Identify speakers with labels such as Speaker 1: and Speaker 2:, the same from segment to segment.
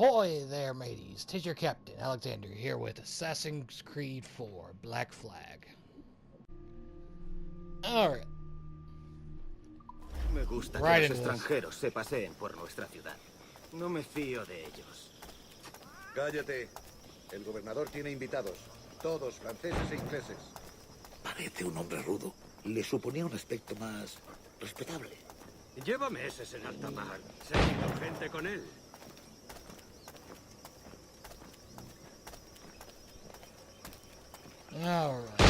Speaker 1: Ahoy there, mateys. 'Tis your captain, Alexander, here with Assassin's Creed 4, Black Flag. Alright.
Speaker 2: Me gusta que
Speaker 1: Right
Speaker 2: los
Speaker 1: into this.
Speaker 2: extranjeros se paseen por nuestra ciudad. No me fío de ellos.
Speaker 3: Cállate. El gobernador tiene invitados. Todos franceses e ingleses.
Speaker 4: Parece un hombre rudo. Le suponía un aspecto más respetable.
Speaker 2: Lleva meses en alta mar. Sé indulgente con él.
Speaker 1: Alright.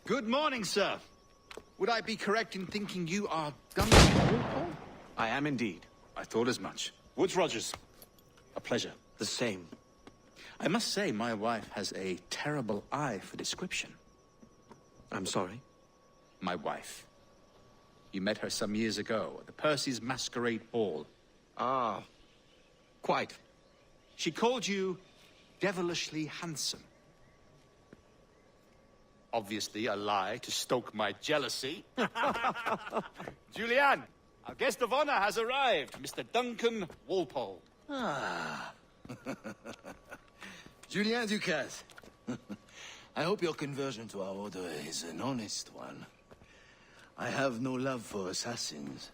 Speaker 5: Good morning, sir. Would I be correct in thinking you are Duncan Walpole?
Speaker 6: I am indeed.
Speaker 5: I thought as much. Woods Rogers. A pleasure.
Speaker 6: The same.
Speaker 5: I must say, my wife has a terrible eye for description.
Speaker 6: I'm sorry.
Speaker 5: My wife. You met her some years ago at the Percy's Masquerade Ball.
Speaker 6: Ah, quite.
Speaker 5: She called you devilishly handsome. Obviously a lie to stoke my jealousy. Julianne, our guest of honor has arrived, Mr. Duncan Walpole.
Speaker 7: Ah. Julien Ducasse. I hope your conversion to our order is an honest one. I have no love for assassins,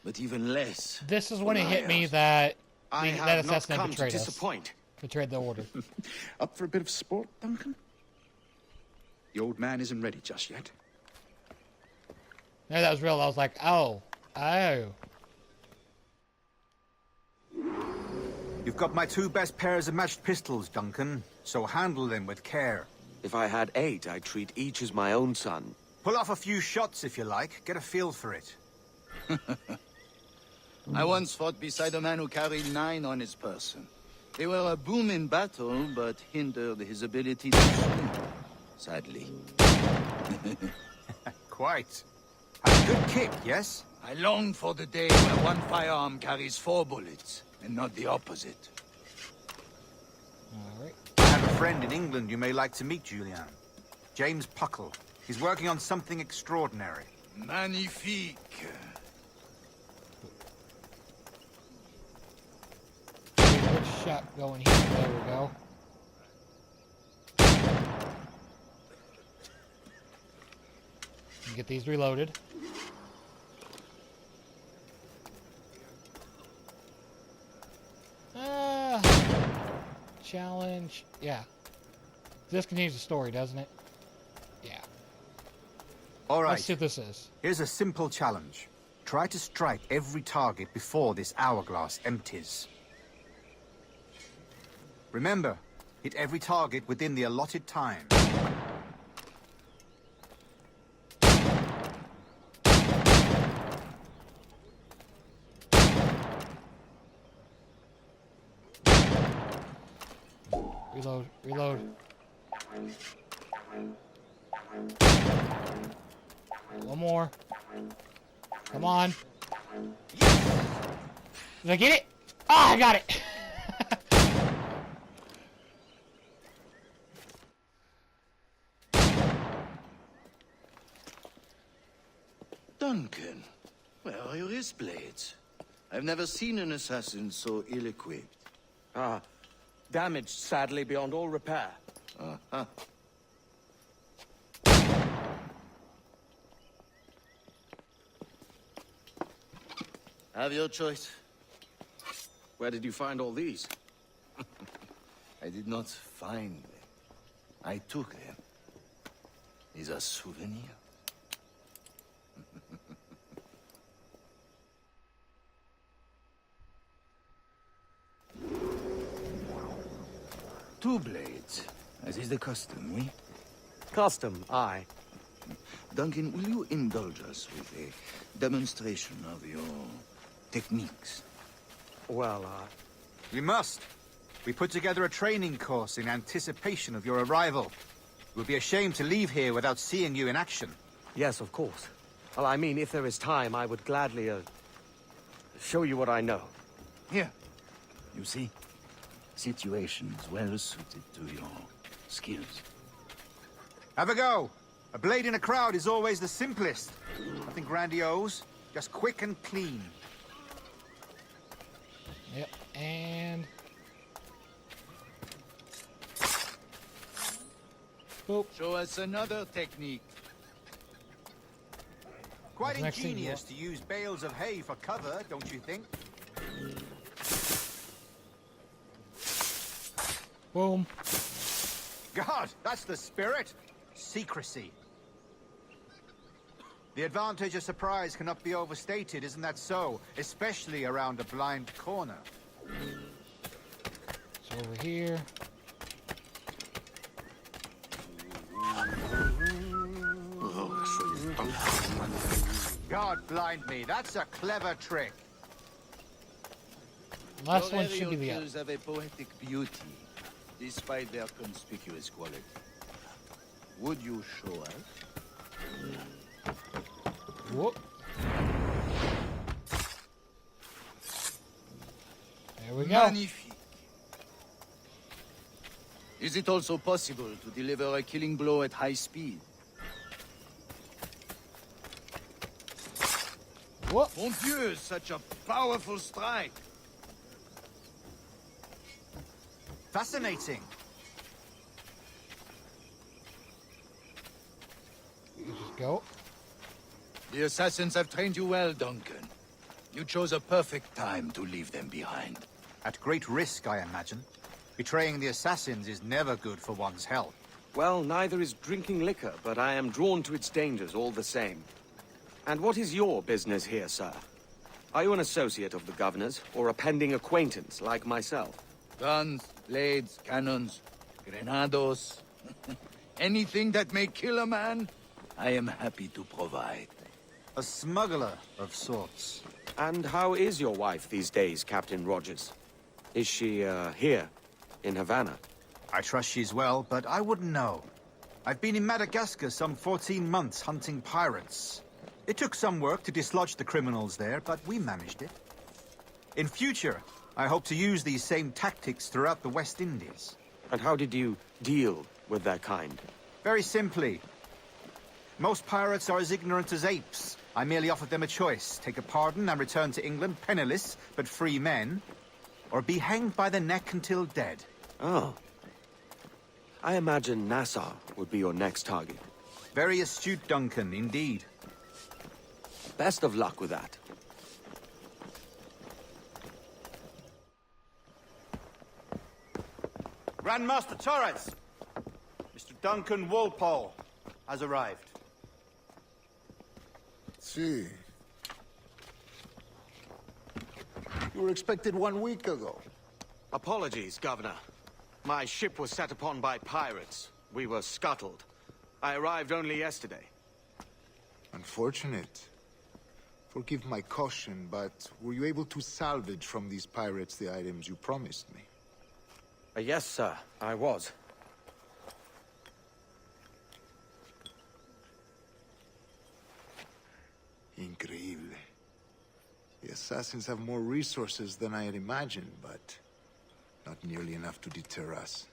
Speaker 7: but even less.
Speaker 1: This is when it hit me that
Speaker 6: I
Speaker 1: that
Speaker 6: have not
Speaker 1: assassin
Speaker 6: come to
Speaker 1: betrayed us.
Speaker 6: disappoint.
Speaker 1: Betrayed the order.
Speaker 5: Up for a bit of sport, Duncan? The old man isn't ready just yet.
Speaker 1: No, that was real. I was like, oh.
Speaker 8: You've got my two best pairs of matched pistols, Duncan, so handle them with care.
Speaker 6: If I had 8, I'd treat each as my own son.
Speaker 8: Pull off a few shots if you like, get a feel for it.
Speaker 7: I once fought beside a man who carried 9 on his person. They were a boon in battle, but hindered his ability to swim, sadly.
Speaker 8: Quite. Had a good kick, yes?
Speaker 7: I long for the day where one firearm carries 4 bullets, and not the opposite.
Speaker 1: Alright.
Speaker 8: I have a friend in England you may like to meet, Julian. James Puckle. He's working on something extraordinary.
Speaker 7: Magnifique.
Speaker 1: Good shot going here. There we go. Get these reloaded. Challenge. Yeah. This continues the story, doesn't it? Yeah.
Speaker 8: All right.
Speaker 1: Let's see what this is.
Speaker 8: Here's a simple challenge. Try to strike every target before this hourglass empties. Remember, hit every target within the allotted time.
Speaker 1: Reload. Reload. One more. Come on. Did I get it? Ah, I got it!
Speaker 7: Duncan, where are your wrist blades? I've never seen an assassin so ill-equipped.
Speaker 6: Ah, damaged sadly beyond all repair.
Speaker 7: Uh-huh. Have your choice.
Speaker 6: Where did you find all these?
Speaker 7: I did not find them. I took them. These are souvenirs. Two blades, as is the custom, oui?
Speaker 6: Custom, aye.
Speaker 7: Duncan, will you indulge us with a demonstration of your techniques?
Speaker 6: Well,
Speaker 8: We must. We put together a training course in anticipation of your arrival. It would be a shame to leave here without seeing you in action.
Speaker 6: yes, of course. Well, I mean, if there is time, I would gladly, show you what I know.
Speaker 7: Here. You see? Situations well suited to your skills.
Speaker 8: Have a go. A blade in a crowd is always the simplest. Nothing grandiose, just quick and clean.
Speaker 1: Yep, and... Boop.
Speaker 7: Show us another technique.
Speaker 8: Quite
Speaker 1: What's next thing you
Speaker 8: ingenious to use bales of hay for cover, don't you think?
Speaker 1: Boom.
Speaker 8: God, that's the spirit. Secrecy. The advantage of surprise cannot be overstated, isn't that so? Especially around a blind corner.
Speaker 1: So over here.
Speaker 8: God blind me, that's a clever trick.
Speaker 1: Last
Speaker 7: Your
Speaker 1: one should be the
Speaker 7: aerial kills have a poetic beauty, despite their conspicuous quality. Would you show us?
Speaker 1: Whoop. There we go.
Speaker 7: Magnifique. Is it also possible to deliver a killing blow at high speed?
Speaker 1: Whoop.
Speaker 7: Mon Dieu, such a powerful strike!
Speaker 8: Fascinating.
Speaker 1: Just go.
Speaker 7: The assassins have trained you well, Duncan. You chose a perfect time to leave them behind.
Speaker 8: At great risk, I imagine. Betraying the assassins is never good for one's health.
Speaker 6: Well, neither is drinking liquor, but I am drawn to its dangers all the same. And what is your business here, sir? Are you an associate of the governor's, or a pending acquaintance like myself?
Speaker 7: Guns, blades, cannons, grenados. Anything that may kill a man, I am happy to provide.
Speaker 8: A smuggler of sorts.
Speaker 6: And how is your wife these days, Captain Rogers? Is she, here, in Havana?
Speaker 8: I trust she's well, but I wouldn't know. I've been in Madagascar some 14 months hunting pirates. It took some work to dislodge the criminals there, but we managed it. In future, I hope to use these same tactics throughout the West Indies.
Speaker 6: And how did you deal with that kind?
Speaker 8: Very simply. Most pirates are as ignorant as apes. I merely offered them a choice. Take a pardon and return to England penniless, but free men. Or be hanged by the neck until dead.
Speaker 6: Oh. I imagine Nassau would be your next target.
Speaker 8: Very astute, Duncan, indeed.
Speaker 6: Best of luck with that.
Speaker 8: Grandmaster Torres! Mr. Duncan Walpole has arrived.
Speaker 3: See. You were expected 1 week ago.
Speaker 6: Apologies, Governor. My ship was set upon by pirates. We were scuttled. I arrived only yesterday.
Speaker 3: Unfortunate. Forgive my caution, but were you able to salvage from these pirates the items you promised me?
Speaker 6: Yes, sir, I was.
Speaker 3: Increíble. The assassins have more resources than I had imagined, but not nearly enough to deter us.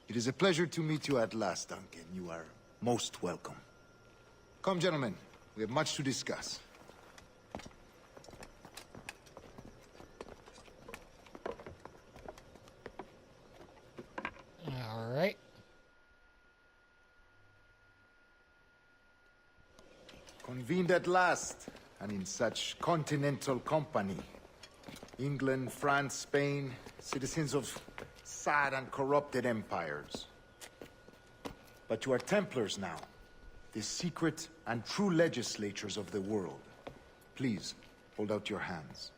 Speaker 3: It is a pleasure to meet you at last, Duncan. You are most welcome. Come, gentlemen. We have much to discuss.
Speaker 1: All right.
Speaker 3: Convened at last, and in such continental company. England, France, Spain, citizens of sad and corrupted empires. But you are Templars now, the secret and true legislators of the world. Please, hold out your hands.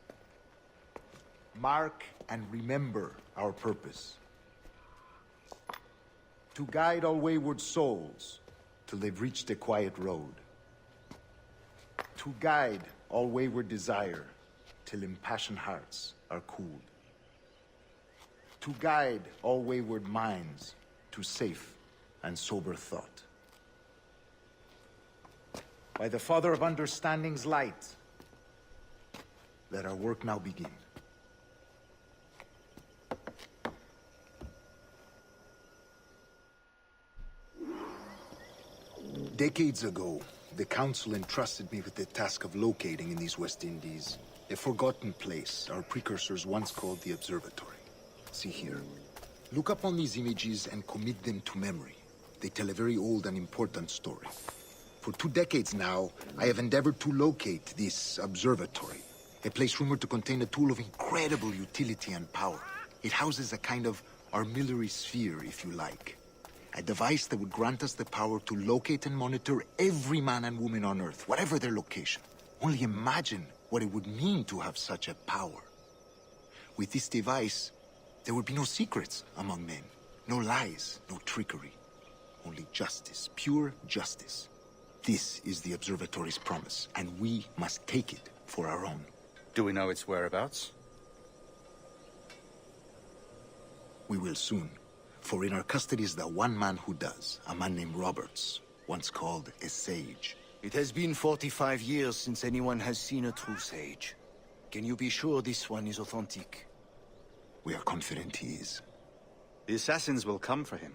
Speaker 3: Mark and remember our purpose. To guide all wayward souls till they've reached a quiet road. To guide all wayward desire till impassioned hearts are cooled. To guide all wayward minds to safe and sober thought. By the Father of Understanding's light, let our work now begin. Decades ago, the Council entrusted me with the task of locating in these West Indies a forgotten place our precursors once called the Observatory. See here. Look upon these images and commit them to memory. They tell a very old and important story. For 2 decades now, I have endeavored to locate this observatory, a place rumored to contain a tool of incredible utility and power. It houses a kind of armillary sphere, if you like. A device that would grant us the power to locate and monitor every man and woman on Earth, whatever their location. Only imagine what it would mean to have such a power. With this device, there would be no secrets among men, no lies, no trickery. Only justice, pure justice. This is the Observatory's promise, and we must take it for our own.
Speaker 5: Do we know its whereabouts?
Speaker 3: We will soon. For in our custody is the one man who does, a man named Roberts, once called a sage.
Speaker 7: It has been 45 years since anyone has seen a true sage. Can you be sure this one is authentic?
Speaker 3: We are confident he is.
Speaker 5: The assassins will come for him.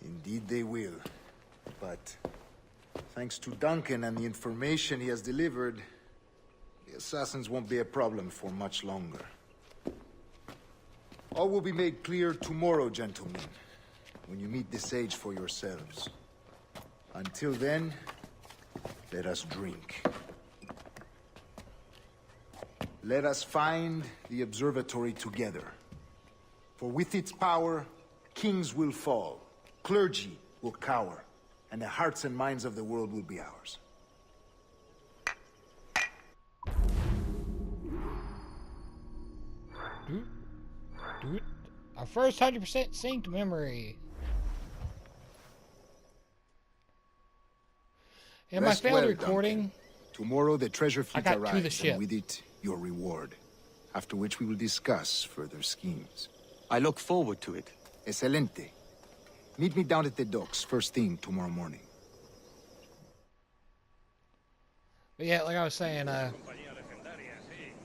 Speaker 3: Indeed they will. But thanks to Duncan and the information he has delivered, the assassins won't be a problem for much longer. All will be made clear tomorrow, gentlemen, when you meet the sage for yourselves. Until then, let us drink. Let us find the observatory together. For with its power, kings will fall, clergy will cower, and the hearts and minds of the world will be ours.
Speaker 1: Our first 100% synced memory. In my
Speaker 3: Rest
Speaker 1: failed
Speaker 3: well,
Speaker 1: recording,
Speaker 3: Duncan. Tomorrow the treasure fleet
Speaker 1: got to the
Speaker 3: arrives,
Speaker 1: ship.
Speaker 3: and with it, your reward. After which we will discuss further schemes.
Speaker 6: I look forward to it.
Speaker 3: Excelente. Meet me down at the docks first thing tomorrow morning.
Speaker 1: but yeah, like I was saying,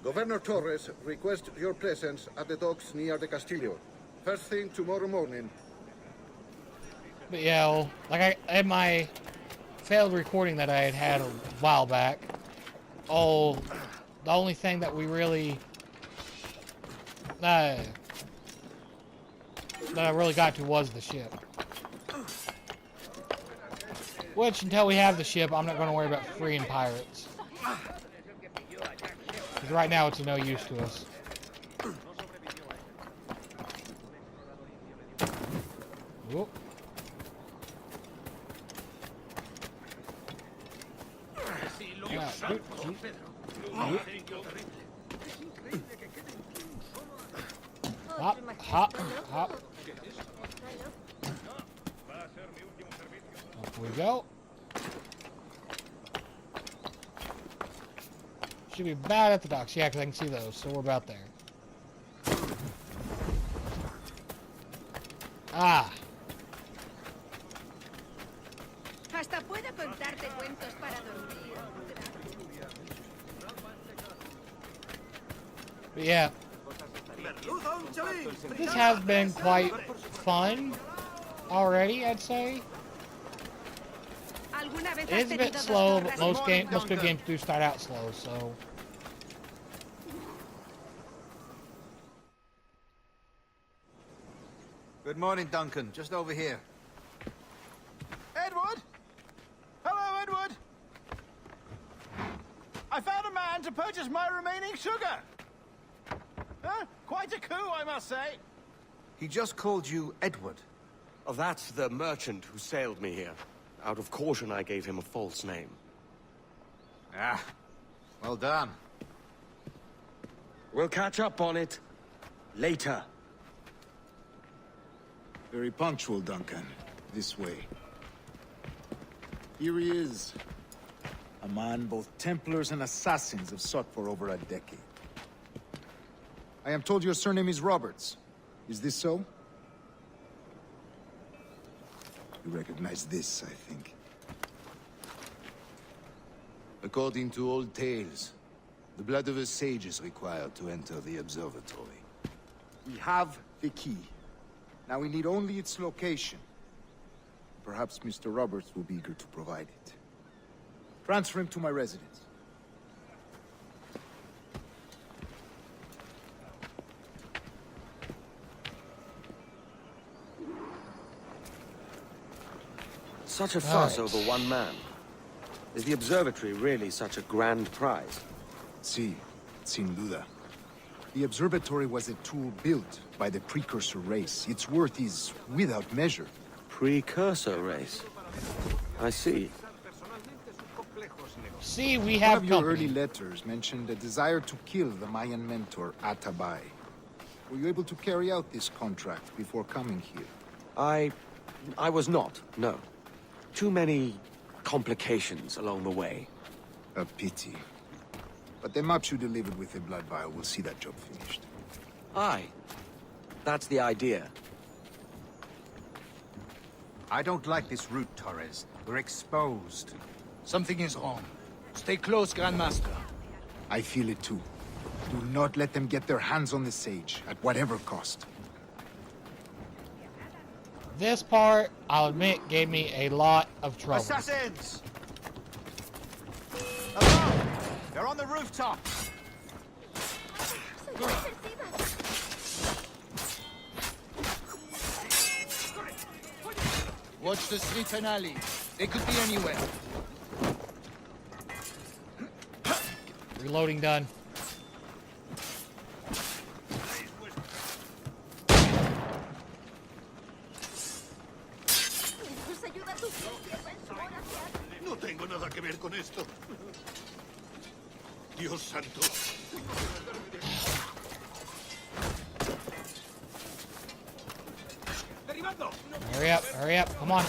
Speaker 9: Governor Torres requests your presence at the docks near the Castillo. First thing tomorrow morning.
Speaker 1: but yeah, well, like in my failed recording that I had a while back, the only thing that we really that I really got to was the ship. Which, until we have the ship, I'm not going to worry about freeing pirates. Because right now it's of no use to us. Whoop. Hop, hop, hop. Up we go. Should be bad at the docks. Yeah, because I can see those, so we're about there. Ah.
Speaker 10: Hasta puedo contarte cuentos para dormir.
Speaker 1: But yeah. This has been quite fun already, I'd say. It is a bit slow, but most good games do start out slow, so.
Speaker 8: Good morning, Duncan. Just over here.
Speaker 11: Edward? Hello, Edward. I found a man to purchase my remaining sugar. Huh? Quite a coup, I must say.
Speaker 8: He just called you Edward.
Speaker 6: Oh, that's the merchant who sailed me here. Out of caution, I gave him a false name.
Speaker 8: Ah, well done.
Speaker 6: We'll catch up on it later.
Speaker 3: Very punctual, Duncan. This way. Here he is. A man both Templars and Assassins have sought for over a decade. I am told your surname is Roberts. Is this so? You recognize this, I think.
Speaker 7: According to old tales, the blood of a sage is required to enter the observatory.
Speaker 3: We have the key. Now we need only its location. Perhaps Mr. Roberts will be eager to provide it. Transfer him to my residence.
Speaker 6: Such a fuss over one man. Is the observatory really such a grand prize?
Speaker 3: Sí, sin duda. The observatory was a tool built by the precursor race. Its worth is without measure.
Speaker 6: Precursor race? I see.
Speaker 1: See, we have
Speaker 3: One of your
Speaker 1: company.
Speaker 3: early letters mentioned a desire to kill the Mayan mentor, Atabay. Were you able to carry out this contract before coming here?
Speaker 6: I was not, no. Too many complications along the way.
Speaker 3: A pity. But the maps you delivered with the blood vial will see that job finished.
Speaker 6: Aye. That's the idea.
Speaker 8: I don't like this route, Torres. We're exposed.
Speaker 7: Something is wrong. Stay close, Grandmaster.
Speaker 3: I feel it too. Do not let them get their hands on the sage, at whatever cost.
Speaker 1: This part, I'll admit, gave me a lot of trouble.
Speaker 8: Assassins! Above! They're on the rooftop!
Speaker 7: Watch the streets and alleys. They could be anywhere.
Speaker 1: Reloading done.
Speaker 4: No tengo nada que ver con esto. Dios santo.
Speaker 1: Hurry up, come on.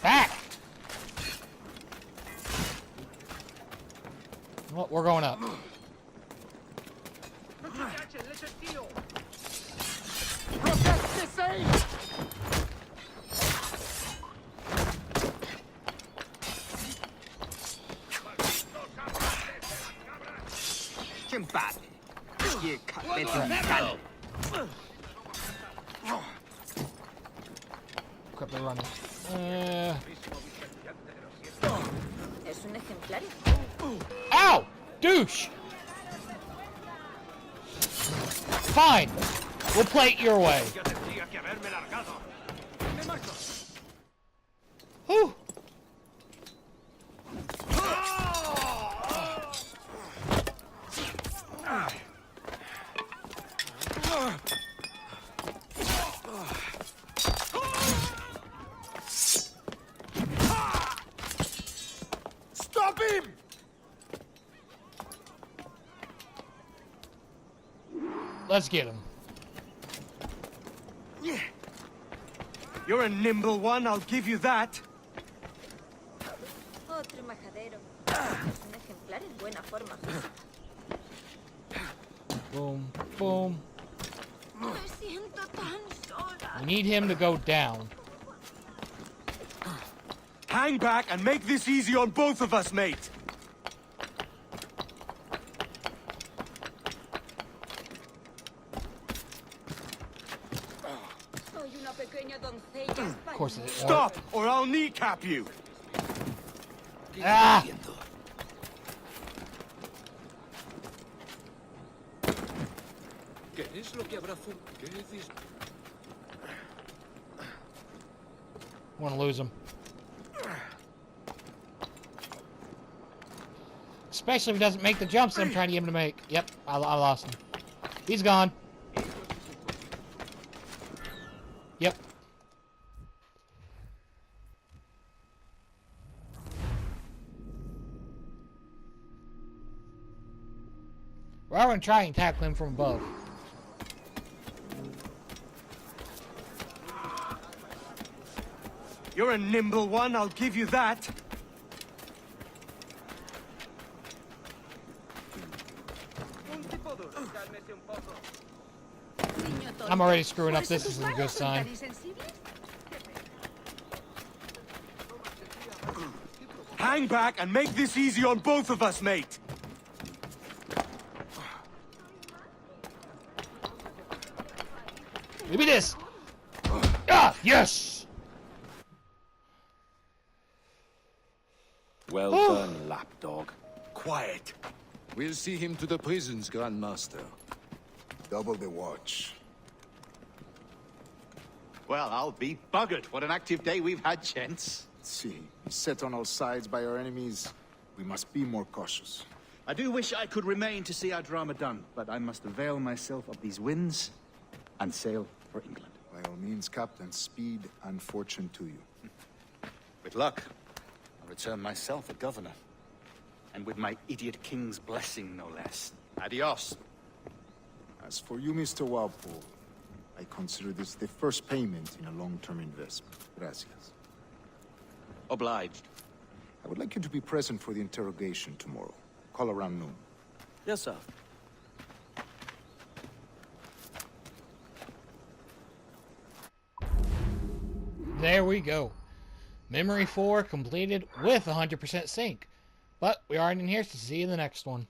Speaker 1: Back! Well, we're going up. Crap, they're running.
Speaker 10: Es un ejemplar.
Speaker 1: Ow! Douche! Fine. We'll play it your way. Whew.
Speaker 3: Stop him!
Speaker 1: Let's get him.
Speaker 6: You're a nimble one, I'll give you that.
Speaker 10: Otro majadero. Es un ejemplar en buena forma.
Speaker 1: Boom, boom.
Speaker 10: Me siento tan sola.
Speaker 1: We need him to go down.
Speaker 6: Hang back and make this easy on both of us, mate.
Speaker 10: Soy una pequeña doncella.
Speaker 1: Of course it is.
Speaker 6: Stop, or I'll kneecap you.
Speaker 1: Ah!
Speaker 4: ¿Qué es lo que habrá ¿Qué decís?
Speaker 1: Want to lose him. Especially if he doesn't make the jumps that I'm trying to get him to make. Yep, I lost him. He's gone. Yep. We're going to try and tackle him from above.
Speaker 6: You're a nimble one, I'll give you that.
Speaker 1: I'm already screwing up. This isn't a good sign.
Speaker 6: Hang back and make this easy on both of us, mate.
Speaker 1: Give me this. Ah, yes.
Speaker 6: Well done, lapdog.
Speaker 7: Quiet.
Speaker 12: We'll see him to the prisons, Grandmaster.
Speaker 3: Double the watch.
Speaker 8: Well, I'll be buggered. What an active day we've had, gents.
Speaker 3: See, beset on all sides by our enemies, we must be more cautious.
Speaker 8: I do wish I could remain to see our drama done, but I must avail myself of these winds and sail for England.
Speaker 3: By all means, Captain, speed and fortune to you.
Speaker 8: With luck, I'll return myself a governor. And with my idiot king's blessing, no less. Adios.
Speaker 3: As for you, Mr. Walpole, I consider this the first payment in a long-term investment. Gracias.
Speaker 6: Obliged.
Speaker 3: I would like you to be present for the interrogation tomorrow. Call around noon.
Speaker 6: Yes, sir.
Speaker 1: There we go. Memory 4 completed with 100% sync. But we are in here to see you in the next one.